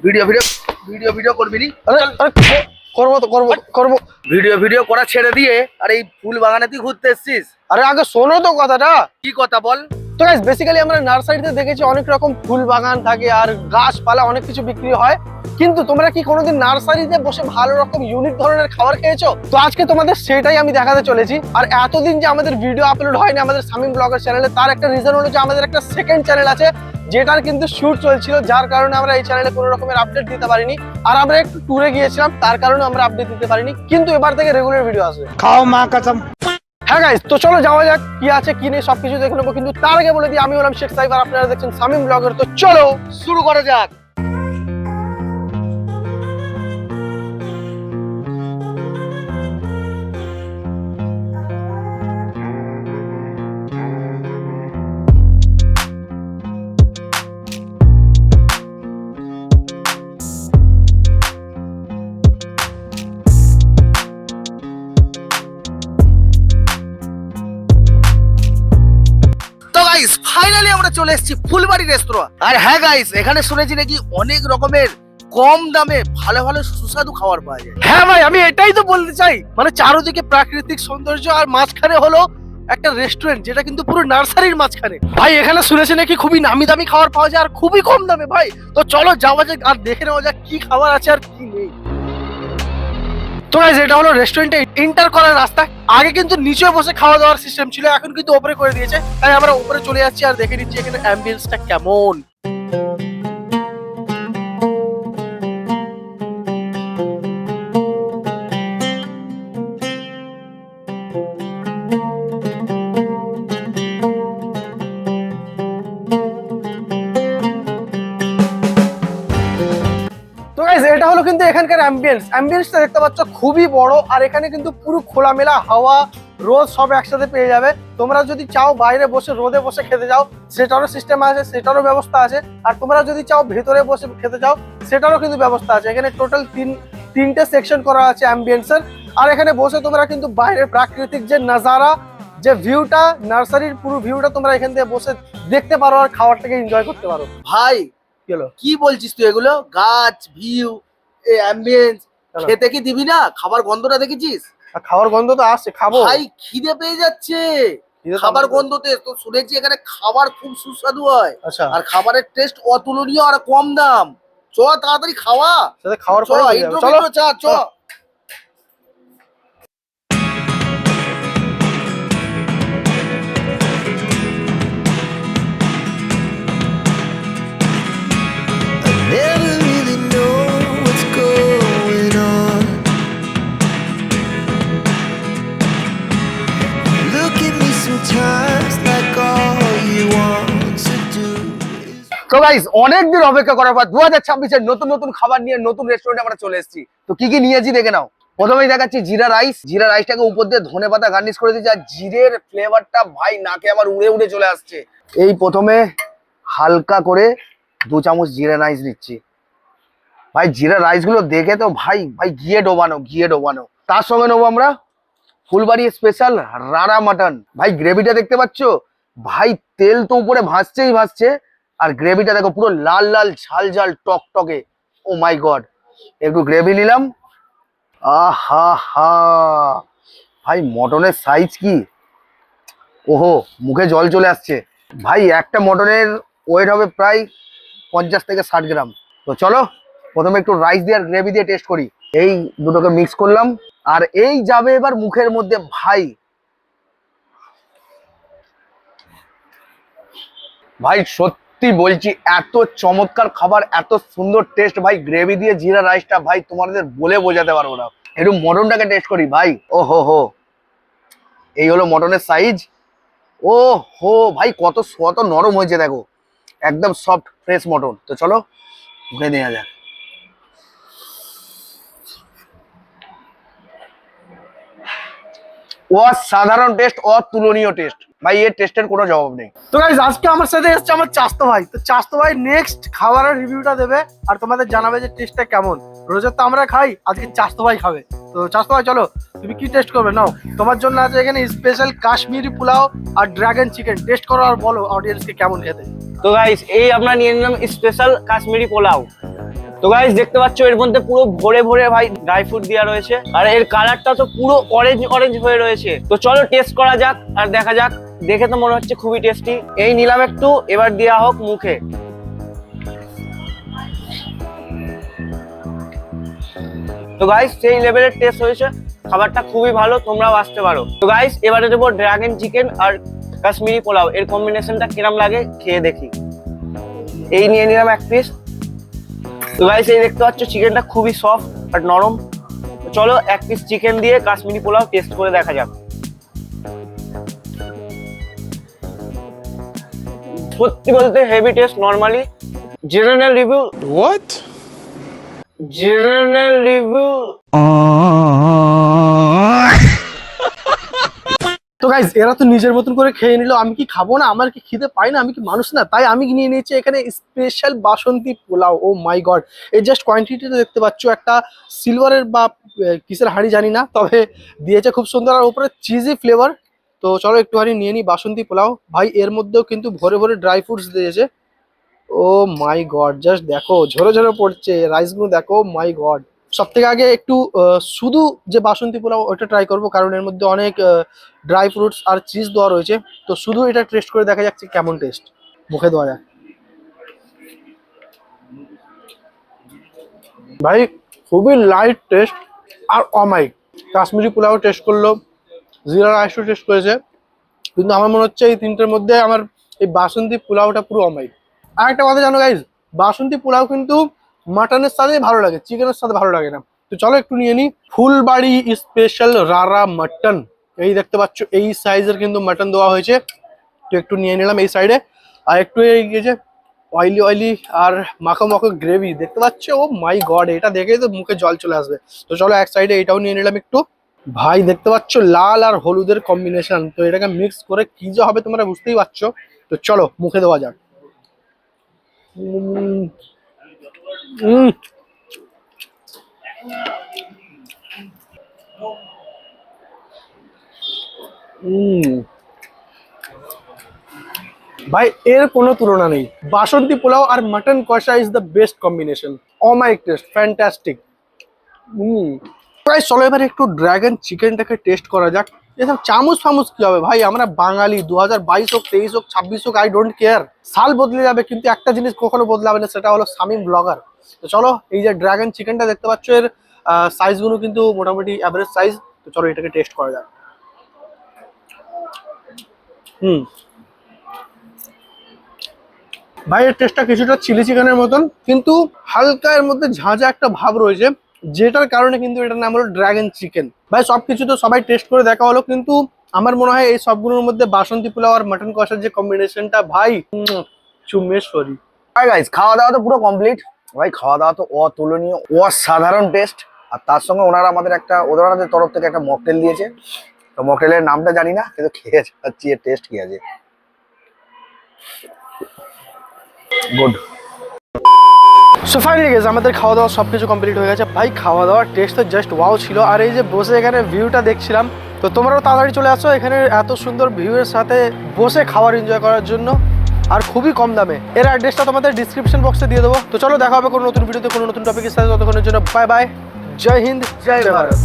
Video video video video করবি নি? করবো তো করবো। ভিডিও ভিডিও করা ছেড়ে দিয়ে আর এই ফুল বাগানে তুই ঘুরতে এসছিস? আরে আগে শোনো তো কথাটা। কি কথা বল? তো গাইস বেসিক্যালি আমরা নার্সারিতে দেখেছি অনেক রকম ফুল বাগান থাকে আর গাছপালা অনেক কিছু বিক্রি হয়, কিন্তু তোমরা কি কোনোদিন নার্সারিতে বসে ভালো রকম ইউনিক ধরনের খাবার খেয়েছো? তো আজকে তোমাদের সেটাই আমি দেখাতে চলেছি। আর এতদিন যে আমাদের ভিডিও আপলোড হয়নি আমাদের শামীম ব্লগার চ্যানেলে, তার একটা রিজন হলো যে আমাদের একটা সেকেন্ড চ্যানেল আছে যেটার কিন্তু শুট চলছিল, যার কারণে আমরা এই চ্যানেলে কোনো রকমের আপডেট দিতে পারিনি। আর আমরা একটু ট্যুরে গিয়েছিলাম, তার কারণে আমরা আপডেট দিতে পারিনি, কিন্তু এবার থেকে রেগুলার ভিডিও আসবে। খাও মা কসম। হ্যাঁ গাইস, তো চলো যাওয়া যাক কি আছে কি নেই সবকিছু দেখে নেবো। কিন্তু তার আগে বলে দিই আমি হলাম শেখ সাইফ আর আপনারা দেখছেন শামীম ব্লগার। তো চলো শুরু করা যাক। ফাইনালি আমরা চলে এসেছি ফুলবাড়ি রেস্তোরাঁ। আর হ্যাঁ গাইস, এখানে শুনেছি নাকি অনেক রকমের কম দামে ভালো ভালো সুস্বাদু খাবার পাওয়া যায়। হ্যাঁ ভাই, আমি এটাই তো বলতে চাই, মানে চারদিকে প্রাকৃতিক সৌন্দর্য আর মাঝখানে হলো একটা রেস্টুরেন্ট যেটা কিন্তু পুরো নার্সারির মাঝখানে। ভাই এখানে শুনেছি নাকি খুবই নামি দামি খাবার পাওয়া যায় আর খুবই কম দামে। ভাই তো চলো যাওয়া যাক আর দেখে নেওয়া যাক কি খাবার আছে আর কি নেই। তো গাইস এটা হলো রেস্টুরেন্টে এন্টার করার রাস্তা। আগে কিন্তু নিচে বসে খাওয়া দাওয়ার সিস্টেম ছিল, এখন কিন্তু উপরে করে দিয়েছে। তাই আমরা উপরে চলে যাচ্ছি আর দেখে নিচ্ছি এখানে অ্যাম্বিয়েন্সটা কেমন। এটা হলো কিন্তু এখানকার অ্যাম্বিয়েন্সটা দেখতে পাচ্ছ খুবই বড়। আর এখানে কিন্তু পুরো খোলামেলা হাওয়া রোদ সব একসাথে পেয়ে যাবে। তোমরা যদি চাও বাইরে বসে রোদে বসে খেতে যাও সেটারও সিস্টেম আছে, সেটারও ব্যবস্থা আছে। আর তোমরা যদি চাও ভেতরে বসে খেতে যাও সেটারও কিন্তু ব্যবস্থা আছে। এখানে টোটাল তিনটে সেকশন করা আছে অ্যাম্বিয়েন্সের। আর এখানে বসে তোমরা কিন্তু বাইরের প্রাকৃতিক যে নাজারা, যে ভিউটা, নার্সারির পুরো ভিউটা তোমরা এখান থেকে বসে দেখতে পারো আর খাবারটাকে এনজয় করতে পারো। ভাই চলো, কি বলছিস তুই? এগুলো গাছ, ভিউ, এই অ্যাম্বিয়েন্স খেতে কি দিবি না? খাবার গন্ধটা দেখেছিস? আর খাবার গন্ধ তো আসছে, খাবো। ভাই খিদে পেয়ে যাচ্ছে খাবার গন্ধতে। তো শুনেছি এখানে খাবার খুব সুস্বাদু হয়। আচ্ছা, আর খাবারের টেস্ট অতুলনীয় আর কম দাম। চ তাড়াতাড়ি খাওয়া। সাথে খাওয়ার চ পরে ইন্ট্রো চলো চা চ। Never really know what's going on. Look at me sometimes like all you want to do is তো গাইস, অনেকদিন অপেক্ষা করার পর 2026 নতুন নতুন খাবার নিয়ে নতুন রেস্টুরেন্টে আমরা চলে এসেছি। তো কি কি নিয়েছি দেখে নাও। প্রথমেই দেখাচ্ছি জিরা রাইস। জিরা রাইসটাকে উপর দিয়ে ধনেপাতা গার্নিশ করে দিয়েছি। আর জিরের ফ্লেভারটা ভাই নাকে আমার উড়ে উড়ে চলে আসছে। এই প্রথমে হালকা করে 2 চামচ জিরা রাইস নিচ্ছি। ভাই জিরা রাইস গুলো দেখে তো ভাই ভাই ঘিয়ে ডোবানো। তার সঙ্গে নেবো আমরা ফুলবাড়ি স্পেশাল রাড়া মাটন। ভাই গ্রেভিটা দেখতে পাচ্ছ? ভাই তেল তো উপরে ভাসছে। আর গ্রেভিটা দেখো পুরো লাল লাল ঝাল ঝাল টকটকে। ও মাই গড। একটু গ্রেভি নিলাম। আহা হা, ভাই মটনের সাইজ কি! ওহো, মুখে জল চলে আসছে। ভাই একটা মটনের ওয়েট হবে প্রায় 50 থেকে 60 গ্রাম। তো চলো প্রথমে একটু রাইস দিয়ে আর গ্রেভি দিয়ে টেস্ট করি। এই দুটোকে মিক্স করলাম আর এই যাবে এবার মুখের মধ্যে। ভাই সত্যি বলছি, এত চমৎকার খাবার, এত সুন্দর টেস্ট। ভাই গ্রেভি দিয়ে জিরা রাইসটা ভাই তোমাদের বলে বোঝাতে পারবো না। একটু মটনটাকে টেস্ট করি ভাই। ও হো, এই হলো মটনের সাইজ। ও হো ভাই, কত নরম হয়েছে দেখো, একদম সফট ফ্রেশ মটন। তো চলো মুখে নেওয়া যাক। অসাধারণ টেস্ট, অতুলনীয় টেস্ট। ভাই এর টেস্টের কোনো জবাব নেই। তো গাইস আজকে আমার সাথে এসেছে আমার চাস্তো ভাই। তো চাস্তো ভাই নেক্সট খাবারের রিভিউটা দেবে আর তোমাদের জানাবে যে টেস্টটা কেমন। রোজের তো আমরা খাই, আজকে চাস্তো ভাই খাবে। তো চাস্তো ভাই চলো, তুমি কি টেস্ট করবে? নাও, তোমার জন্য আছে এখানে স্পেশাল কাশ্মীরি পোলাও আর ড্রাগন চিকেন। টেস্ট করো আর বলো অডিয়েন্সকে কেমন খেতে। তো গাইস এই আমরা নিয়ে নিলাম স্পেশাল কাশ্মীরি পোলাও। তো গাইস দেখতে পাচ্ছ এর মধ্যে পুরো ভরে ভরে ভাই ড্রাই ফ্রুট দেওয়া রয়েছে, আর এর কালারটা তো পুরো অরেঞ্জ অরেঞ্জ হয়ে রয়েছে। তো চলো টেস্ট করা যাক আর দেখা যাক। দেখে তো মনে হচ্ছে খুবই টেস্টি। এই নিলাম একটু, এবার দেওয়া হোক মুখে। তো গাইস সেই লেভেলের টেস্ট হয়েছে, খাবারটা খুবই ভালো, তোমরাও আসতে পারো। তো গাইস এবারে দেবো ড্রাগন চিকেন আর কাশ্মীরি পোলাও, এর কম্বিনেশনটা কিরম লাগে খেয়ে দেখি। এই নিয়ে নিলাম এক পিস। তো গাইস এই দেখতে পাচ্ছ চিকেনটা খুবই সফট আর নরম। তো চলো এক পিস চিকেন দিয়ে কাশ্মীরি পোলাও টেস্ট করে দেখা যাক। সত্যি বলতে heavy taste. Normally general review, What? General review. তো গাইজ এরা তো নিজের মতন করে খেয়ে নিল, আমি কি খাবো না? আমার কি খিদে পাই না? আমি কি মানুষ না? তাই আমি নিয়ে নিয়েছি এখানে স্পেশাল বাসন্তী পোলাও। ও মাই গড, এই জাস্ট কোয়ান্টিটিটা দেখতে পাচ্ছ, একটা সিলভারের বা কিসের হাঁড়ি জানি না, তবে দিয়েছে খুব সুন্দর, আর উপরে চিজি ফ্লেভার। তো চলো একটুখানি নিয়ে নিই বাসন্তী পোলাও। ভাই এর মধ্যেও কিন্তু ভরে ভরে ড্রাই ফ্রুটস দিয়েছে। ও মাই গড, জাস্ট দেখো ঝরে ঝরে পড়ছে রাইসগুলো, দেখো মাই গড। সব থেকে আগে একটু শুধু যে বাসন্তী পোলাও ওটা ট্রাই করবো, কারণ এর মধ্যে অনেক ড্রাই ফ্রুটস আর চিজ দেওয়া রয়েছে। তো শুধু এটা টেস্ট করে দেখা যাচ্ছে কেমন টেস্ট, মুখে দেওয়া যায়। ভাই খুবই লাইট টেস্ট আর অমাইক। কাশ্মীরি পোলাও টেস্ট করলো, জিরা রাইসও টেস্ট করেছে, কিন্তু আমার মনে হচ্ছে এই তিনটের মধ্যে আমার এই বাসন্তী পোলাওটা পুরো অমাইক। আর একটা কথা জানো গাইজ, বাসন্তী পোলাও কিন্তু মাটনের সাথে ভালো লাগে, চিকেনের সাথে ভালো লাগে না। তো চলো একটু নিয়ে নিই ফুলবাড়ি স্পেশাল রারা মাটন। এই দেখতে পাচ্ছ এই সাইজের কিন্তু মাটন দেওয়া হয়েছে। তো একটু নিয়ে নিলাম এই সাইডে। আর একটু এই যে অয়েলি অয়েলি আর মাখো মাখো গ্রেভি দেখতে পাচ্ছ, ও মাই গড, এটা দেখেই তো মুখে জল চলে আসবে। তো চলো এক সাইডে এটাও নিয়ে নিলাম একটু। ভাই দেখতে পাচ্ছ লাল আর হলুদের কম্বিনেশন, তো এটাকে মিক্স করে কি যে হবে তোমরা বুঝতেই পারছো। তো চলো মুখে দেওয়া যাক। ভাই এর কোনো তুলনা নেই। বাসন্তী পোলাও আর mutton kosha is the best combination. Amazing taste, fantastic. প্রায় চলো এবার একটু ড্রাগন চিকেনটাকে টেস্ট করা যাক। এসব চামচ ফামুচ কি হবে ভাই, আমরা বাঙালি, 2022 হোক 23 হোক 26 হোক, আই ডোন্ট কেয়ার। সাল বদলে যাবে কিন্তু একটা জিনিস কখনো বদলাবে না, সেটা হলো শামীম ব্লগার। তো চলো এই যে ড্রাগন চিকেনটা দেখতে পাচ্ছ, এর সাইজগুলো কিন্তু মোটামুটি অ্যাভারেজ সাইজ। তো চলো এটাকে টেস্ট করা যাক। ভাই এর টেস্টটা কিছুটা চিলি চিকেনের মতন, কিন্তু হালকা এর মধ্যে ঝাঁঝা একটা ভাব রয়েছে, যেটার কারণে কিন্তু এটার নাম হলো ড্রাগন চিকেন। ভাই সবকিছু তো সবাই টেস্ট করে দেখা হলো, কিন্তু আমার মনে হয় এই সবগুলোর মধ্যে বাসন্তী পোলাও আর মাটন কষার যে কম্বিনেশনটা, ভাই চুমেশ্বরী। হাই গাইস, খাওয়া দাওয়া তো পুরো কমপ্লিট। ভাই খাওয়া দাওয়া তো অতুলনীয়, অসাধারণ টেস্ট। আর তার সঙ্গে ওনারা আমাদের ওনাদের তরফ থেকে একটা মকটেল দিয়েছে। তো মকটেলের নামটা জানি না, কিন্তু খেয়ে যাচ্ছি এর টেস্ট কি আছে। গুড। সো ফাইনালি গাইস আমাদের খাওয়া দাওয়া সবকিছু কমপ্লিট হয়ে গেছে। ভাই খাওয়া দাওয়ার টেস্ট তো জাস্ট ওয়াও ছিল। আর এই যে বসে এখানে ভিউটা দেখছিলাম, তো তোমরাও তাড়াতাড়ি চলে আসো এখানে এত সুন্দর ভিউয়ের সাথে বসে খাবার এনজয় করার জন্য, আর খুবই কম দামে। এর অ্যাড্রেসটা তোমাদের ডিসক্রিপশন বক্সে দিয়ে দেবো। তো চলো দেখা হবে কোনো নতুন ভিডিওতে কোনো নতুন টপিকের সাথে। ততক্ষণের জন্য বাই বাই, জয় হিন্দ, জয় ভারত।